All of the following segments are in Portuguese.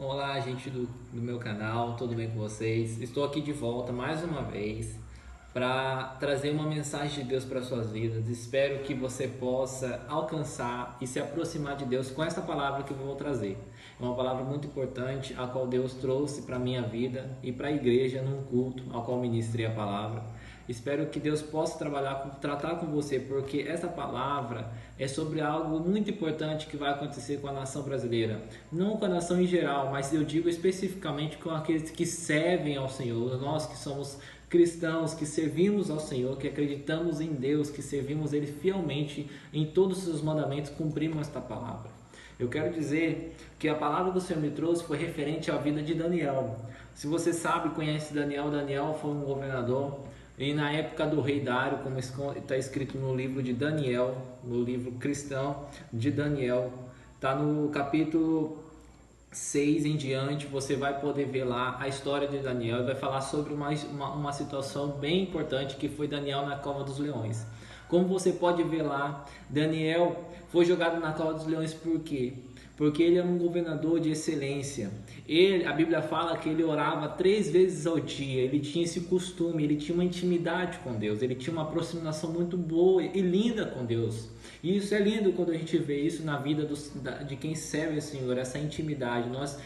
Olá, gente do meu canal, tudo bem com vocês? Estou aqui de volta mais uma vez para trazer uma mensagem de Deus para suas vidas. Espero que você possa alcançar e se aproximar de Deus com essa palavra que eu vou trazer. É uma palavra muito importante, a qual Deus trouxe para a minha vida e para a igreja num culto ao qual ministrei a palavra. Espero que Deus possa tratar com você, porque essa palavra é sobre algo muito importante que vai acontecer com a nação brasileira. Não com a nação em geral, mas eu digo especificamente com aqueles que servem ao Senhor. Nós que somos cristãos, que servimos ao Senhor, que acreditamos em Deus, que servimos Ele fielmente em todos os seus mandamentos, cumprimos esta palavra. Eu quero dizer que a palavra do Senhor me trouxe foi referente à vida de Daniel. Se você sabe, conhece Daniel, Daniel foi um governador. E na época do rei Dário, como está escrito no livro de Daniel, no livro cristão de Daniel, está no capítulo 6 em diante, você vai poder ver lá a história de Daniel e vai falar sobre uma situação bem importante que foi Daniel na cova dos leões. Como você pode ver lá, Daniel foi jogado na cova dos leões por quê? Porque ele é um governador de excelência. A Bíblia fala que ele orava 3 vezes ao dia, ele tinha esse costume, ele tinha uma intimidade com Deus, ele tinha uma aproximação muito boa e linda com Deus. E isso é lindo quando a gente vê isso na vida de quem serve o Senhor, essa intimidade. Nós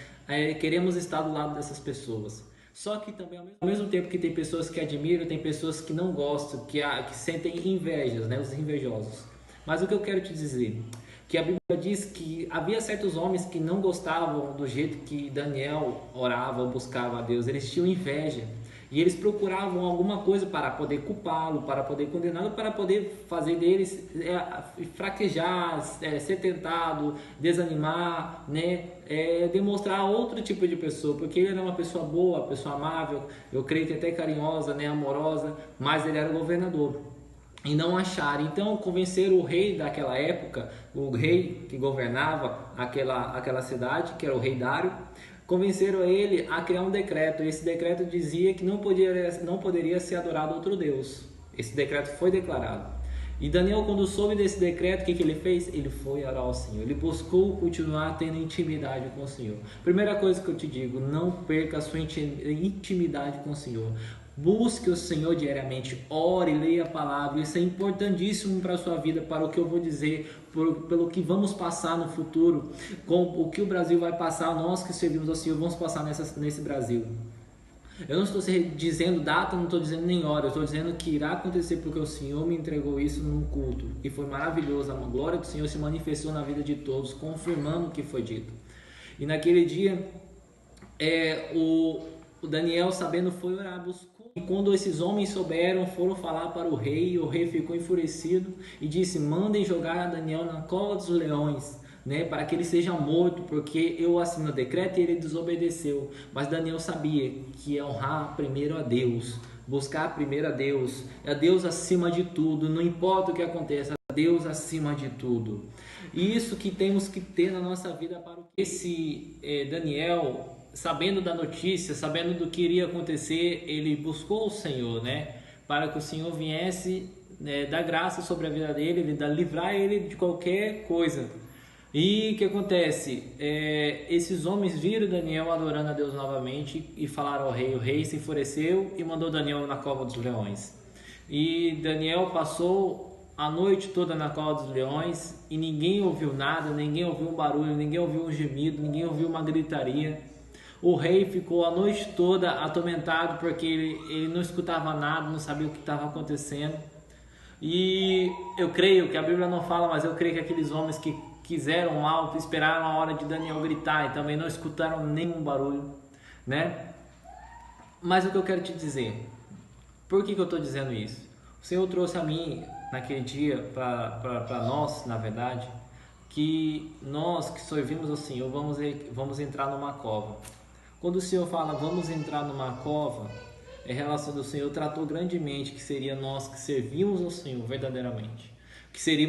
queremos estar do lado dessas pessoas. Só que também, ao mesmo tempo que tem pessoas que admiram, tem pessoas que não gostam, que sentem invejas, né? Os invejosos. Mas o que eu quero te dizer, que a Bíblia diz que havia certos homens que não gostavam do jeito que Daniel orava ou buscava a Deus, eles tinham inveja. E eles procuravam alguma coisa para poder culpá-lo, para poder condená-lo, para poder fazer deles fraquejar, ser tentado, desanimar, né? Demonstrar outro tipo de pessoa, porque ele era uma pessoa boa, uma pessoa amável, eu creio que até carinhosa, né? Amorosa, mas ele era governador. E não acharam. Então convenceram o rei daquela época, o rei que governava aquela cidade, que era o rei Dário, convenceram ele a criar um decreto. Esse decreto dizia que não poderia ser adorado outro Deus. Esse decreto foi declarado. E Daniel, quando soube desse decreto, o que ele fez? Ele foi orar ao Senhor. Ele buscou continuar tendo intimidade com o Senhor. Primeira coisa que eu te digo, não perca a sua intimidade com o Senhor. Busque o Senhor diariamente, ore, leia a palavra. Isso é importantíssimo para a sua vida, para o que eu vou dizer, pelo que vamos passar no futuro, com o que o Brasil vai passar, nós que servimos ao Senhor vamos passar nesse Brasil. Eu não estou dizendo data, não estou dizendo nem hora, eu estou dizendo que irá acontecer porque o Senhor me entregou isso num culto. E foi maravilhoso, a glória do Senhor se manifestou na vida de todos, confirmando o que foi dito. E naquele dia, o Daniel, sabendo, foi orar, buscou. E quando esses homens souberam, foram falar para o rei, e o rei ficou enfurecido e disse: mandem jogar Daniel na cova dos leões, né, para que ele seja morto, porque eu assino o decreto e ele desobedeceu. Mas Daniel sabia que é honrar primeiro a Deus, buscar primeiro a Deus acima de tudo, não importa o que aconteça, Deus acima de tudo. E isso que temos que ter na nossa vida para esse Daniel, sabendo da notícia, sabendo do que iria acontecer, ele buscou o Senhor, né, para que o Senhor viesse, né, dar graça sobre a vida dele, livrar ele de qualquer coisa. E o que acontece? Esses homens viram Daniel adorando a Deus novamente e falaram ao rei. O rei se enfureceu e mandou Daniel na cova dos leões. E Daniel passou a noite toda na cova dos leões e ninguém ouviu nada, ninguém ouviu um barulho, ninguém ouviu um gemido, ninguém ouviu uma gritaria. O rei ficou a noite toda atormentado porque ele não escutava nada, não sabia o que estava acontecendo. E eu creio que a Bíblia não fala, mas eu creio que aqueles homens que quiseram mal, esperaram a hora de Daniel gritar e também não escutaram nenhum barulho, né? Mas o que eu quero te dizer, por que eu estou dizendo isso? O Senhor trouxe a mim naquele dia, para nós, na verdade, que nós que servimos ao Senhor vamos entrar numa cova. Quando o Senhor fala vamos entrar numa cova, é relação do Senhor tratou grandemente que seria nós que servimos ao Senhor verdadeiramente. que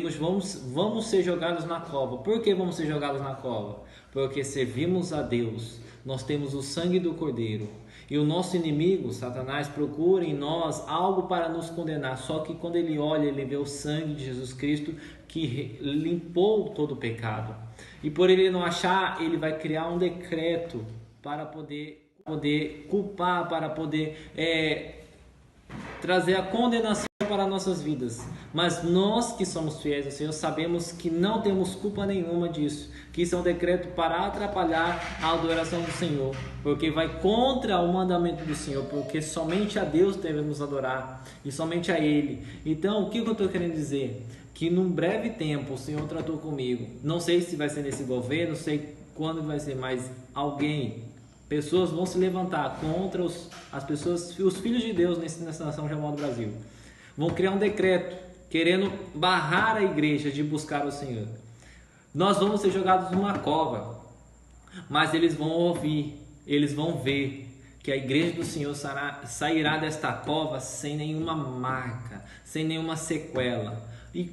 vamos ser jogados na cova. Por que vamos ser jogados na cova? Porque servimos a Deus, nós temos o sangue do Cordeiro. E o nosso inimigo, Satanás, procura em nós algo para nos condenar. Só que quando ele olha, ele vê o sangue de Jesus Cristo que limpou todo o pecado. E por ele não achar, ele vai criar um decreto para poder culpar, para poder trazer a condenação para nossas vidas. Mas nós que somos fiéis ao Senhor sabemos que não temos culpa nenhuma disso, que isso é um decreto para atrapalhar a adoração do Senhor, porque vai contra o mandamento do Senhor, porque somente a Deus devemos adorar e somente a Ele. Então, o que eu estou querendo dizer? Que num breve tempo o Senhor tratou comigo, não sei se vai ser nesse governo, não sei quando vai ser, mas pessoas vão se levantar contra as pessoas, os filhos de Deus nessa nação chamada Brasil. Vão criar um decreto querendo barrar a igreja de buscar o Senhor. Nós vamos ser jogados numa cova, mas eles vão ouvir, eles vão ver que a igreja do Senhor sairá desta cova sem nenhuma marca, sem nenhuma sequela. E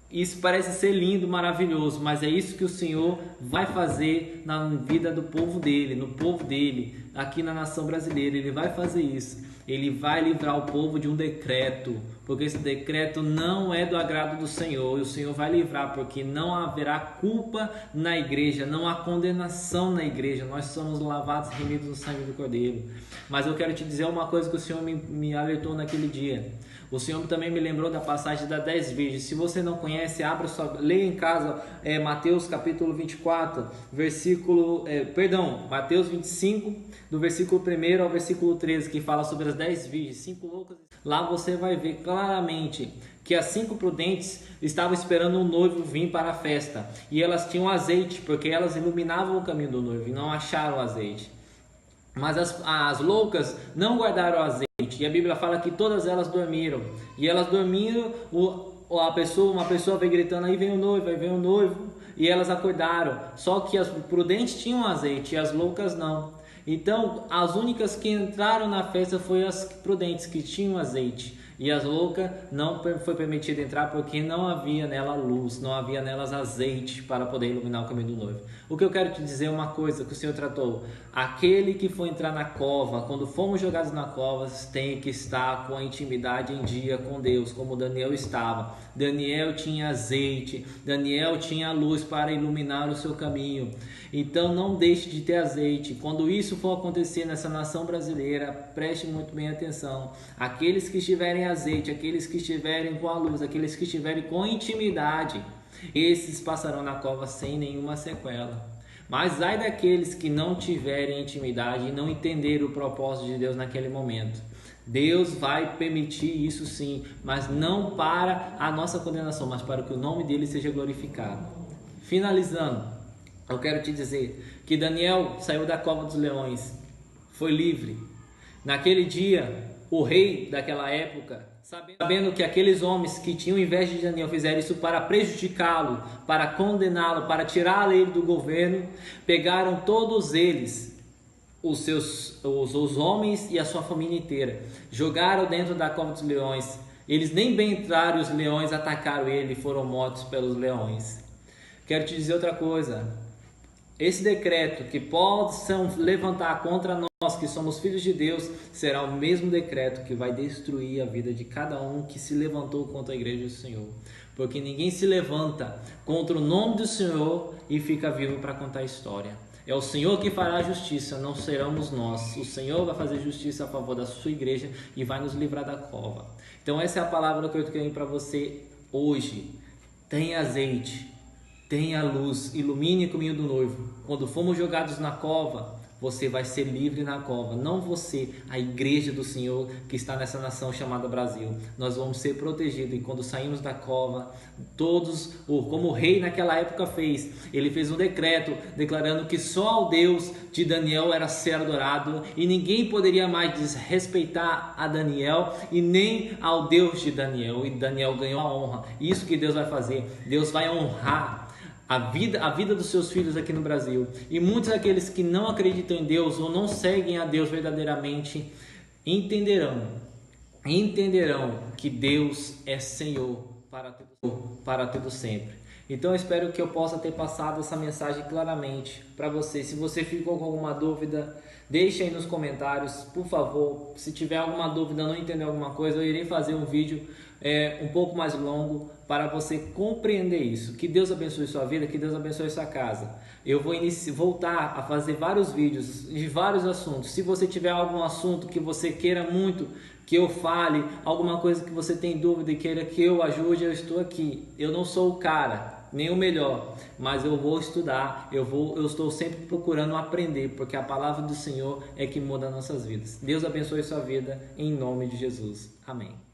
isso parece ser lindo, maravilhoso, mas é isso que o Senhor vai fazer na vida do povo dele, no povo dele, aqui na nação brasileira. Ele vai fazer isso. Ele vai livrar o povo de um decreto, porque esse decreto não é do agrado do Senhor, e o Senhor vai livrar, porque não haverá culpa na igreja, não há condenação na igreja. Nós somos lavados e remidos no sangue do Cordeiro. Mas eu quero te dizer uma coisa que o Senhor me alertou naquele dia. O Senhor também me lembrou da passagem das 10 virgens. Se você não conhece, leia em casa Mateus capítulo 24, Mateus 25, do versículo 1 ao versículo 13, que fala sobre as 10 virgens, 5 loucas. Lá você vai ver claramente que as 5 prudentes estavam esperando um noivo vir para a festa. E elas tinham azeite, porque elas iluminavam o caminho do noivo e não acharam azeite. Mas as loucas não guardaram azeite. E a Bíblia fala que todas elas dormiram. E elas dormiram, uma pessoa veio gritando, aí vem o noivo. E elas acordaram. Só que as prudentes tinham azeite e as loucas não. Então, as únicas que entraram na festa foram as prudentes, que tinham azeite. E as loucas não foi permitido entrar porque não havia nela luz, não havia nelas azeite para poder iluminar o caminho do noivo. O que eu quero te dizer é uma coisa que o Senhor tratou. Aquele que for entrar na cova, quando formos jogados na cova, tem que estar com a intimidade em dia com Deus, como Daniel estava. Daniel tinha azeite, Daniel tinha luz para iluminar o seu caminho. Então não deixe de ter azeite. Quando isso for acontecer nessa nação brasileira, preste muito bem atenção. Aqueles que estiverem azeite, aqueles que estiverem com a luz, aqueles que estiverem com intimidade, esses passarão na cova sem nenhuma sequela. Mas ai daqueles que não tiverem intimidade e não entenderem o propósito de Deus naquele momento. Deus vai permitir isso sim, mas não para a nossa condenação, mas para que o nome dele seja glorificado. Finalizando, eu quero te dizer que Daniel saiu da cova dos leões, foi livre. Naquele dia, o rei daquela época, sabendo que aqueles homens que tinham inveja de Daniel fizeram isso para prejudicá-lo, para condená-lo, para tirar ele do governo, pegaram todos eles, os homens e a sua família inteira, jogaram dentro da cova dos leões. Eles nem bem entraram e os leões atacaram ele e foram mortos pelos leões. Quero te dizer outra coisa. Esse decreto que possam levantar contra nós que somos filhos de Deus será o mesmo decreto que vai destruir a vida de cada um que se levantou contra a igreja do Senhor. Porque ninguém se levanta contra o nome do Senhor e fica vivo para contar a história. É o Senhor que fará justiça, não seremos nós. O Senhor vai fazer justiça a favor da sua igreja e vai nos livrar da cova. Então essa é a palavra que eu tenho para você hoje. Tenha azeite. Tenha luz, ilumine o caminho do noivo. Quando formos jogados na cova, você vai ser livre na cova. Não você, a igreja do Senhor que está nessa nação chamada Brasil. Nós vamos ser protegidos. E quando saímos da cova, todos, como o rei naquela época fez, ele fez um decreto declarando que só o Deus de Daniel era ser adorado e ninguém poderia mais desrespeitar a Daniel e nem ao Deus de Daniel. E Daniel ganhou a honra. Isso que Deus vai fazer. Deus vai honrar a vida dos seus filhos aqui no Brasil. E muitos daqueles que não acreditam em Deus ou não seguem a Deus verdadeiramente entenderão que Deus é Senhor para tudo sempre. Então eu espero que eu possa ter passado essa mensagem claramente para você. Se você ficou com alguma dúvida, deixe aí nos comentários, por favor. Se tiver alguma dúvida, não entender alguma coisa, eu irei fazer um vídeo um pouco mais longo para você compreender isso. Que Deus abençoe sua vida, que Deus abençoe sua casa. Eu vou voltar a fazer vários vídeos de vários assuntos. Se você tiver algum assunto que você queira muito que eu fale, alguma coisa que você tem dúvida e queira que eu ajude, eu estou aqui. Eu não sou o cara, nem o melhor, mas eu vou estudar, eu estou sempre procurando aprender, porque a palavra do Senhor é que muda nossas vidas. Deus abençoe sua vida, em nome de Jesus. Amém.